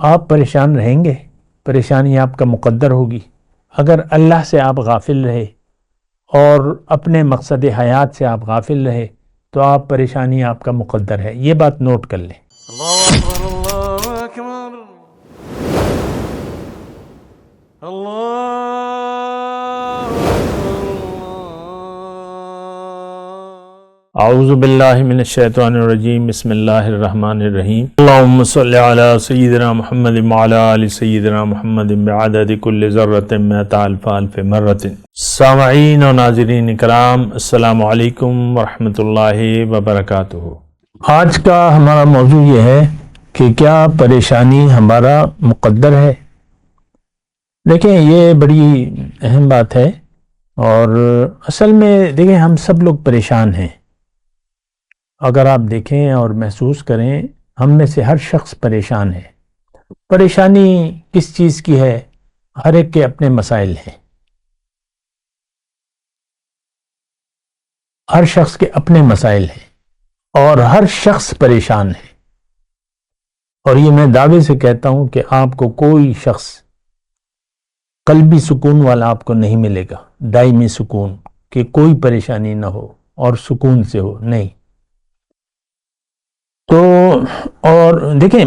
آپ پریشان رہیں گے، پریشانی آپ کا مقدر ہوگی۔ اگر اللہ سے آپ غافل رہے اور اپنے مقصد حیات سے آپ غافل رہے تو آپ پریشانی آپ کا مقدر ہے، یہ بات نوٹ کر لیں۔ اللہ اکبر اللہ اکبر اللہ اعوذ باللہ من الشیطان الرجیم، بسم اللہ الرحمن الرحیم۔ اللہم صلی علی سیدنا محمد وعلی آل سیدنا محمد بعدد کل ذرۃ مئۃ الف الف مرۃ۔ سامعین و ناظرین کرام، السلام علیکم ورحمۃ اللہ وبرکاتہ۔ آج کا ہمارا موضوع یہ ہے کہ کیا پریشانی ہمارا مقدر ہے؟ دیکھیں، یہ بڑی اہم بات ہے، اور اصل میں دیکھیں ہم سب لوگ پریشان ہیں۔ اگر آپ دیکھیں اور محسوس کریں، ہم میں سے ہر شخص پریشان ہے۔ پریشانی کس چیز کی ہے؟ ہر ایک کے اپنے مسائل ہیں، ہر شخص کے اپنے مسائل ہیں، اور ہر شخص پریشان ہے۔ اور یہ میں دعوے سے کہتا ہوں کہ آپ کو کوئی شخص قلبی سکون والا آپ کو نہیں ملے گا، دائمی سکون، کہ کوئی پریشانی نہ ہو اور سکون سے ہو، نہیں۔ تو اور دیکھیں،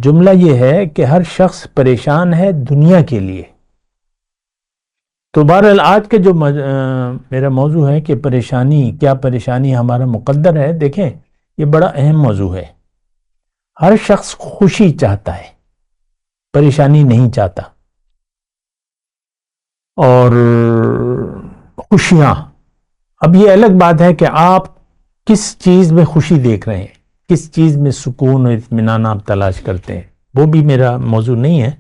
جملہ یہ ہے کہ ہر شخص پریشان ہے دنیا کے لیے۔ تو بہرحال آج کے جو میرا موضوع ہے کہ کیا پریشانی ہمارا مقدر ہے، دیکھیں یہ بڑا اہم موضوع ہے۔ ہر شخص خوشی چاہتا ہے، پریشانی نہیں چاہتا۔ اور خوشیاں، اب یہ الگ بات ہے کہ آپ کس چیز میں خوشی دیکھ رہے ہیں، کس چیز میں سکون و اطمینان آپ تلاش کرتے ہیں، وہ بھی میرا موضوع نہیں ہے۔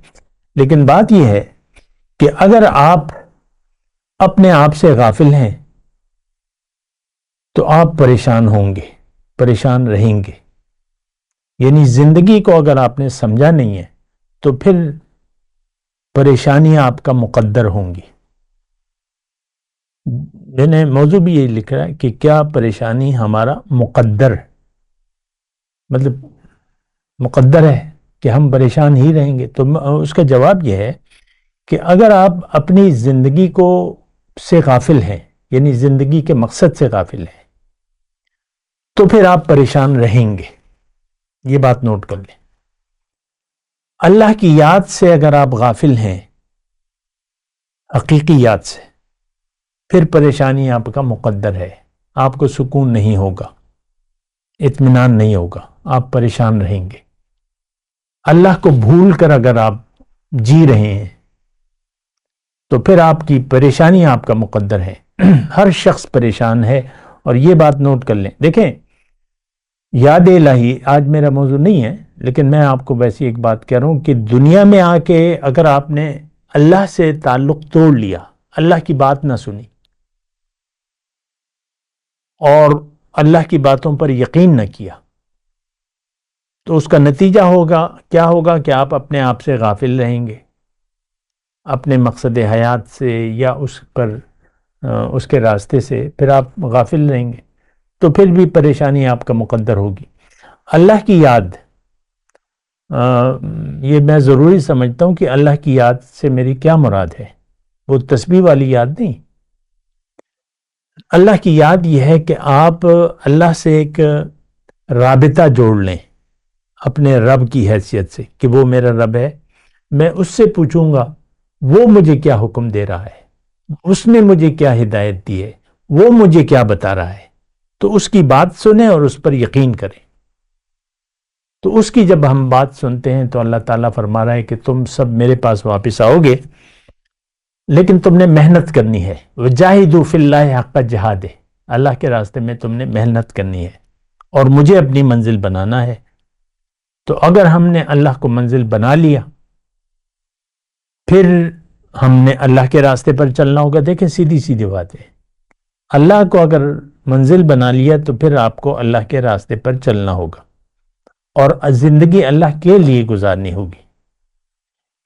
لیکن بات یہ ہے کہ اگر آپ اپنے آپ سے غافل ہیں تو آپ پریشان ہوں گے، پریشان رہیں گے۔ یعنی زندگی کو اگر آپ نے سمجھا نہیں ہے تو پھر پریشانیاں آپ کا مقدر ہوں گی۔ میں نے موضوع بھی یہی لکھا ہے کہ کیا پریشانی ہمارا مقدر، مطلب مقدر ہے کہ ہم پریشان ہی رہیں گے۔ تو اس کا جواب یہ ہے کہ اگر آپ اپنی زندگی سے غافل ہیں، یعنی زندگی کے مقصد سے غافل ہیں، تو پھر آپ پریشان رہیں گے۔ یہ بات نوٹ کر لیں۔ اللہ کی یاد سے اگر آپ غافل ہیں، حقیقی یاد سے، پھر پریشانی آپ کا مقدر ہے۔ آپ کو سکون نہیں ہوگا، اطمینان نہیں ہوگا، آپ پریشان رہیں گے۔ اللہ کو بھول کر اگر آپ جی رہے ہیں تو پھر آپ کی پریشانی آپ کا مقدر ہے۔ ہر شخص پریشان ہے، اور یہ بات نوٹ کر لیں۔ دیکھیں، یاد الہی آج میرا موضوع نہیں ہے، لیکن میں آپ کو ویسی ایک بات کہہ رہا ہوں کہ دنیا میں آ کے اگر آپ نے اللہ سے تعلق توڑ لیا، اللہ کی بات نہ سنی اور اللہ کی باتوں پر یقین نہ کیا، تو اس کا نتیجہ کیا ہوگا کہ آپ اپنے آپ سے غافل رہیں گے، اپنے مقصد حیات سے یا اس کے راستے سے پھر آپ غافل رہیں گے، تو پھر بھی پریشانی آپ کا مقدر ہوگی۔ اللہ کی یاد، یہ میں ضروری سمجھتا ہوں کہ اللہ کی یاد سے میری کیا مراد ہے، وہ تسبیح والی یاد نہیں۔ اللہ کی یاد یہ ہے کہ آپ اللہ سے ایک رابطہ جوڑ لیں اپنے رب کی حیثیت سے، کہ وہ میرا رب ہے، میں اس سے پوچھوں گا وہ مجھے کیا حکم دے رہا ہے، اس نے مجھے کیا ہدایت دی ہے، وہ مجھے کیا بتا رہا ہے، تو اس کی بات سنیں اور اس پر یقین کریں۔ تو اس کی جب ہم بات سنتے ہیں تو اللہ تعالیٰ فرما رہا ہے کہ تم سب میرے پاس واپس آؤ گے، لیکن تم نے محنت کرنی ہے۔ وجاہدوا فی اللہ حق جہاد، اللہ کے راستے میں تم نے محنت کرنی ہے اور مجھے اپنی منزل بنانا ہے۔ تو اگر ہم نے اللہ کو منزل بنا لیا، پھر ہم نے اللہ کے راستے پر چلنا ہوگا۔ دیکھیں، سیدھی بات ہے، اللہ کو اگر منزل بنا لیا تو پھر آپ کو اللہ کے راستے پر چلنا ہوگا، اور زندگی اللہ کے لیے گزارنی ہوگی۔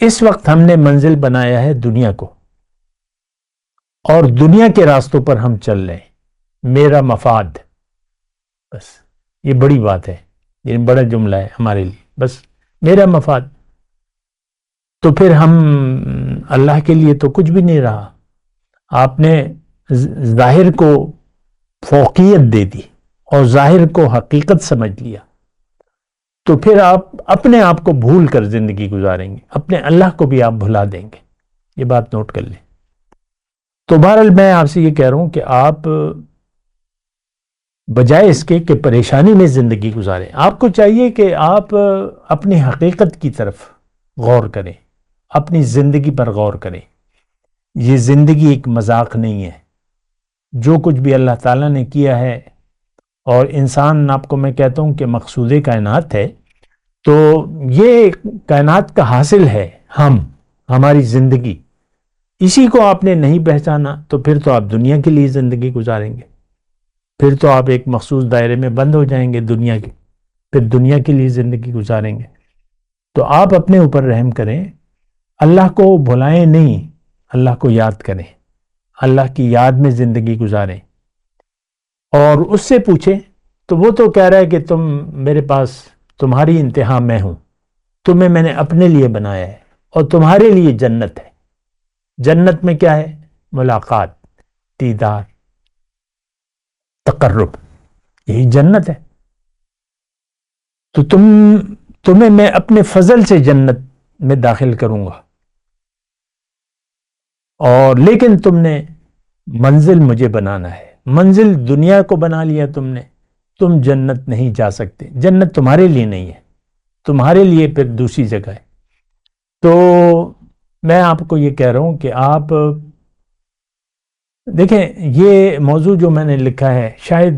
اس وقت ہم نے منزل بنایا ہے دنیا کو، اور دنیا کے راستوں پر ہم چل رہے ہیں۔ میرا مفاد، بس یہ بڑی بات ہے، یہ بڑا جملہ ہے ہمارے لیے، بس میرا مفاد۔ تو پھر ہم اللہ کے لیے تو کچھ بھی نہیں رہا. آپ نے ظاہر کو فوقیت دے دی اور ظاہر کو حقیقت سمجھ لیا، تو پھر آپ اپنے آپ کو بھول کر زندگی گزاریں گے، اپنے اللہ کو بھی آپ بھلا دیں گے. یہ بات نوٹ کر لیں. تو بہرحال میں آپ سے یہ کہہ رہا ہوں کہ آپ بجائے اس کے کہ پریشانی میں زندگی گزاریں، آپ کو چاہیے کہ آپ اپنی حقیقت کی طرف غور کریں، اپنی زندگی پر غور کریں. یہ زندگی ایک مذاق نہیں ہے. جو کچھ بھی اللہ تعالیٰ نے کیا ہے، اور انسان آپ کو میں کہتا ہوں کہ مقصود کائنات ہے، تو یہ کائنات کا حاصل ہے ہماری زندگی. اسی کو آپ نے نہیں پہچانا تو پھر تو آپ دنیا کے لیے زندگی گزاریں گے، پھر تو آپ ایک مخصوص دائرے میں بند ہو جائیں گے دنیا کے، پھر دنیا کے لیے زندگی گزاریں گے. تو آپ اپنے اوپر رحم کریں، اللہ کو بھلائیں نہیں، اللہ کو یاد کریں، اللہ کی یاد میں زندگی گزاریں. اور اس سے پوچھیں تو وہ تو کہہ رہا ہے کہ تم میرے پاس، تمہاری انتہا میں ہوں، تمہیں میں نے اپنے لیے بنایا ہے اور تمہارے لیے جنت ہے. جنت میں کیا ہے؟ ملاقات، دیدار، تقرب، یہی جنت ہے. تو تمہیں میں اپنے فضل سے جنت میں داخل کروں گا، اور لیکن تم نے منزل مجھے بنانا ہے. منزل دنیا کو بنا لیا تم نے، تم جنت نہیں جا سکتے. جنت تمہارے لیے نہیں ہے، تمہارے لیے پھر دوسری جگہ ہے. تو میں آپ کو یہ کہہ رہا ہوں کہ آپ دیکھیں، یہ موضوع جو میں نے لکھا ہے شاید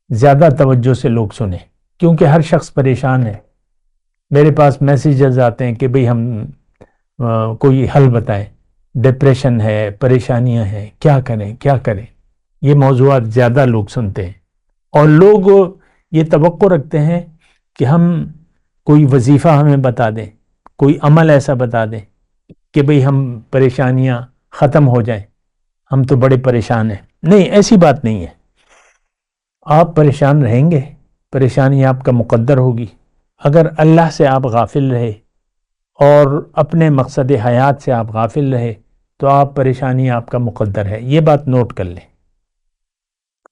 زیادہ توجہ سے لوگ سنیں، کیونکہ ہر شخص پریشان ہے. میرے پاس میسیجز آتے ہیں کہ بھئی ہم کوئی حل بتائیں، ڈپریشن ہے، پریشانیاں ہیں، کیا کریں. یہ موضوعات زیادہ لوگ سنتے ہیں، اور لوگ یہ توقع رکھتے ہیں کہ ہم کوئی وظیفہ ہمیں بتا دیں، کوئی عمل ایسا بتا دیں کہ بھئی ہم پریشانیاں ختم ہو جائیں، ہم تو بڑے پریشان ہیں. نہیں، ایسی بات نہیں ہے. آپ پریشان رہیں گے، پریشانی آپ کا مقدر ہوگی. اگر اللہ سے آپ غافل رہے اور اپنے مقصد حیات سے آپ غافل رہے تو آپ پریشانی آپ کا مقدر ہے. یہ بات نوٹ کر لیں.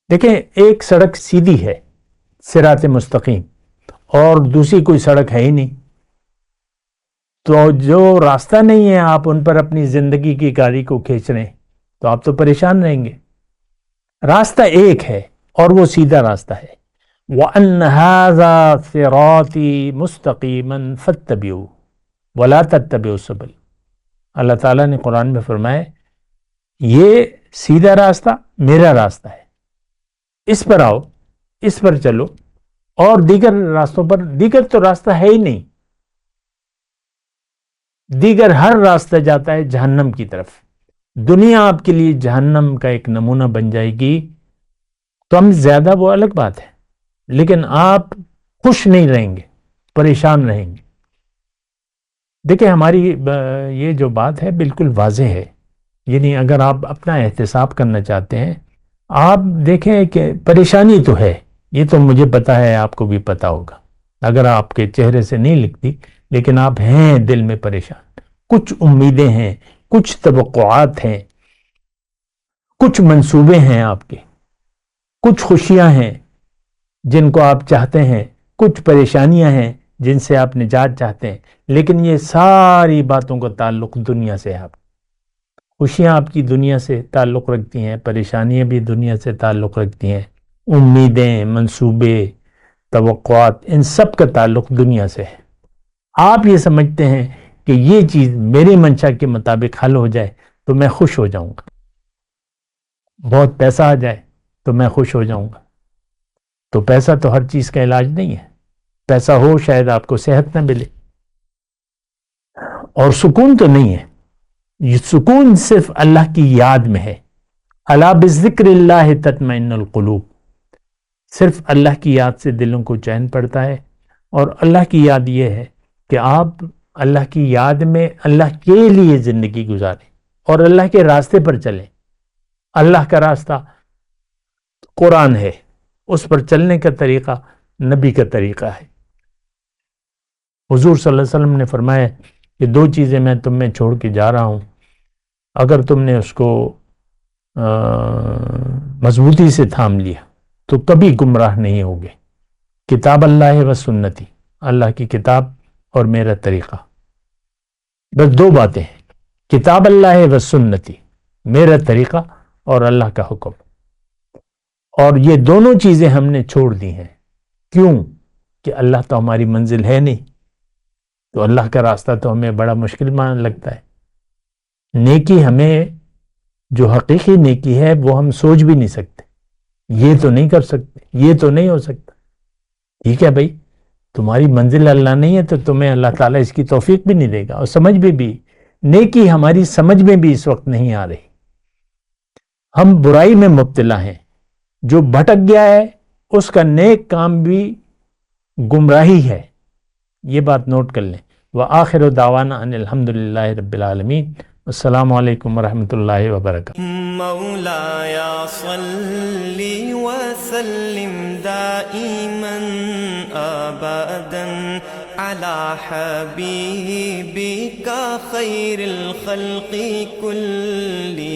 دیکھیں، ایک سڑک سیدھی ہے، صراط مستقیم، اور دوسری کوئی سڑک ہے ہی نہیں. تو جو راستہ نہیں ہے، آپ ان پر اپنی زندگی کی گاڑی کو کھینچ رہے ہیں تو آپ تو پریشان رہیں گے. راستہ ایک ہے اور وہ سیدھا راستہ ہے. وَأَنَّ هَذَا صِرَاطِي مُسْتَقِيمًا فَاتَّبِعُوهُ وَلَا تَتَّبِعُوا السُّبُلَ. اللہ تعالیٰ نے قرآن میں فرمایا یہ سیدھا راستہ میرا راستہ ہے، اس پر آؤ، اس پر چلو، اور دیگر راستوں پر، دیگر تو راستہ ہے ہی نہیں. دیگر ہر راستہ جاتا ہے جہنم کی طرف. دنیا آپ کے لیے جہنم کا ایک نمونہ بن جائے گی، کم زیادہ وہ الگ بات ہے، لیکن آپ خوش نہیں رہیں گے، پریشان رہیں گے. دیکھیں، ہماری یہ جو بات ہے بالکل واضح ہے. یعنی اگر آپ اپنا احتساب کرنا چاہتے ہیں، آپ دیکھیں کہ پریشانی تو ہے، یہ تو مجھے پتا ہے، آپ کو بھی پتا ہوگا. اگر آپ کے چہرے سے نہیں لکھتی، لیکن آپ ہیں دل میں پریشان. کچھ امیدیں ہیں، کچھ توقعات ہیں، کچھ منصوبے ہیں آپ کے، کچھ خوشیاں ہیں جن کو آپ چاہتے ہیں، کچھ پریشانیاں ہیں جن سے آپ نجات چاہتے ہیں. لیکن یہ ساری باتوں کا تعلق دنیا سے ہے. آپ خوشیاں آپ کی دنیا سے تعلق رکھتی ہیں، پریشانیاں بھی دنیا سے تعلق رکھتی ہیں، امیدیں، منصوبے، توقعات، ان سب کا تعلق دنیا سے ہے. آپ یہ سمجھتے ہیں کہ یہ چیز میری منشا کے مطابق حل ہو جائے تو میں خوش ہو جاؤں گا، بہت پیسہ آ جائے تو میں خوش ہو جاؤں گا. تو پیسہ تو ہر چیز کا علاج نہیں ہے. پیسہ ہو شاید آپ کو صحت نہ ملے، اور سکون تو نہیں ہے. یہ سکون صرف اللہ کی یاد میں ہے. الا بذکر اللہ تطمئن القلوب. صرف اللہ کی یاد سے دلوں کو چین پڑتا ہے. اور اللہ کی یاد یہ ہے کہ آپ اللہ کی یاد میں اللہ کے لیے زندگی گزاریں اور اللہ کے راستے پر چلیں. اللہ کا راستہ قرآن ہے، اس پر چلنے کا طریقہ نبی کا طریقہ ہے. حضور صلی اللہ علیہ وسلم نے فرمایا کہ 2 چیزیں میں تم میں چھوڑ کے جا رہا ہوں، اگر تم نے اس کو مضبوطی سے تھام لیا تو کبھی گمراہ نہیں ہوگے، کتاب اللہ و سنتی، اللہ کی کتاب اور میرا طریقہ، بس 2 باتیں ہیں، کتاب اللہ و سنتی، میرا طریقہ اور اللہ کا حکم، اور یہ دونوں چیزیں ہم نے چھوڑ دی ہیں۔ کیوں؟ کہ اللہ تو ہماری منزل ہے نہیں، تو اللہ کا راستہ تو ہمیں بڑا مشکل مان لگتا ہے۔ نیکی ہمیں جو حقیقی نیکی ہے وہ ہم سوچ بھی نہیں سکتے، یہ تو نہیں کر سکتے، یہ تو نہیں ہو سکتا۔ ٹھیک ہے بھائی، تمہاری منزل اللہ نہیں ہے تو تمہیں اللہ تعالیٰ اس کی توفیق بھی نہیں دے گا، اور سمجھ بھی نیکی ہماری سمجھ میں بھی اس وقت نہیں آ رہی، ہم برائی میں مبتلا ہیں، جو بھٹک گیا ہے اس کا نیک کام بھی گمراہی ہے، یہ بات نوٹ کر لیں۔ وآخر دعوانا ان الحمدللہ رب العالمین، السلام علیکم ورحمۃ اللہ وبرکاتہ۔ مولایا صلی وسلم دائما ابدا على حبيبك خير الخلق كلهم